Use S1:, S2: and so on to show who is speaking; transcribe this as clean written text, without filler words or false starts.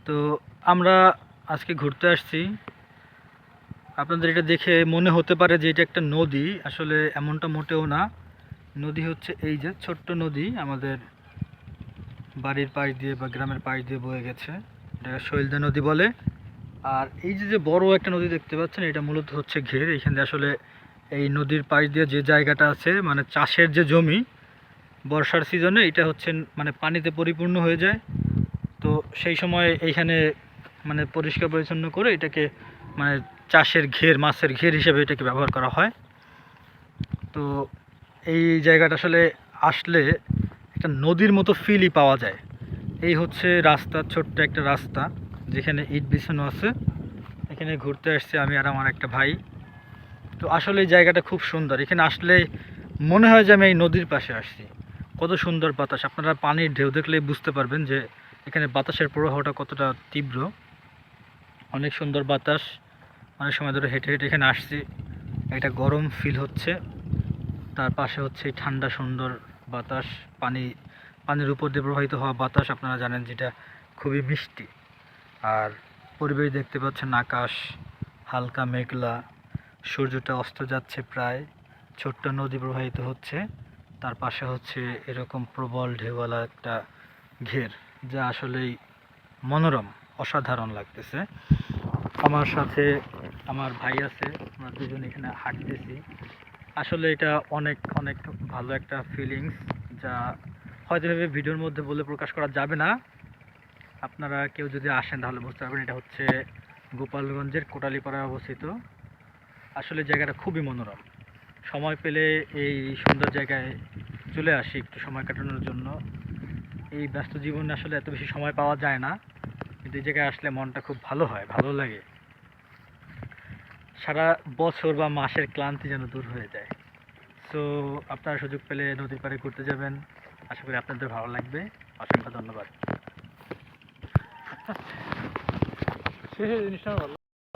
S1: তো আমরা আজকে ঘুরতে আসছি। আপনাদের এটা দেখে মনে হতে পারে যে এটা একটা নদী, আসলে এমনটা মোটেও না। নদী হচ্ছে এই যে ছোট্ট নদী আমাদের বাড়ির পাশ দিয়ে বা গ্রামের পাশ দিয়ে বয়ে গেছে, এটাকে শৈলদা নদী বলে। আর এই যে যে বড় একটা নদী দেখতে পাচ্ছেন, এটা মূলত হচ্ছে ঘের। এইখানে আসলে এই নদীর পাশ দিয়ে যে জায়গাটা আছে, মানে চাষের যে জমি, বর্ষার সিজনে এটা হচ্ছে মানে পানিতে পরিপূর্ণ হয়ে যায়। তো সেই সময় এইখানে মানে পরিষ্কার পরিচ্ছন্ন করে এটাকে মানে চাষের ঘের, মাছের ঘের হিসেবে এটাকে ব্যবহার করা হয়। তো এই জায়গাটা আসলে আসলে একটা নদীর মতো ফিলই পাওয়া যায়। এই হচ্ছে রাস্তা, ছোট্ট একটা রাস্তা যেখানে ইট বিছানো আছে। এখানে ঘুরতে আসছি আমি আর আমার একটা ভাই। তো আসলে এই জায়গাটা খুব সুন্দর, এখানে আসলে মনে হয় যে আমি এই নদীর পাশে আসছি। কত সুন্দর বাতাস, আপনারা পানির ঢেউ দেখলেই বুঝতে পারবেন যে এখানে বাতাসের প্রবাহটা কতটা তীব্র। অনেক সুন্দর বাতাস। অনেক সময় ধরে হেঁটে হেঁটে এখানে আসছি, একটা গরম ফিল হচ্ছে, তার পাশে হচ্ছে এই ঠান্ডা সুন্দর বাতাস। পানির উপর দিয়ে প্রবাহিত হওয়া বাতাস, আপনারা জানেন যেটা খুবই মিষ্টি। আর পরিবেশ দেখতে পাচ্ছেন আকাশ হালকা মেঘলা, সূর্যটা অস্ত যাচ্ছে প্রায়, ছোট্ট নদী প্রবাহিত হচ্ছে, তার পাশে হচ্ছে এরকম প্রবল ঢেউওয়ালা একটা ঘের, যা আসলেই মনোরম, অসাধারণ লাগতেছে। আমার সাথে আমার ভাই আছে, আমরা দুজন এখানে হাঁটতেছি। আসলে এটা অনেক অনেক ভালো একটা ফিলিংস, যা হয়তো ভেবে ভিডিওর মধ্যে বলে প্রকাশ করা যাবে না। আপনারা কেউ যদি আসেন তাহলে বুঝতে পারবেন এটা হচ্ছে গোপালগঞ্জের কোটালীপাড়ায় অবস্থিত। আসলে জায়গাটা খুবই মনোরম। সময় পেলে এই সুন্দর জায়গায় চলে আসি একটু সময় কাটানোর জন্য। এই ব্যস্ত জীবনে আসলে এত বেশি সময় পাওয়া যায় না, কিন্তু এই জায়গায় আসলে মনটা খুব ভালো হয়, ভালো লাগে। সারা বছর বা মাসের ক্লান্তি যেন দূর হয়ে যায়। সো আপনারা সুযোগ পেলে নদীর পাড়ে ঘুরতে যাবেন, আশা করি আপনাদের ভালো লাগবে। অসংখ্য ধন্যবাদ। শেষের জিনিসটা ভালো।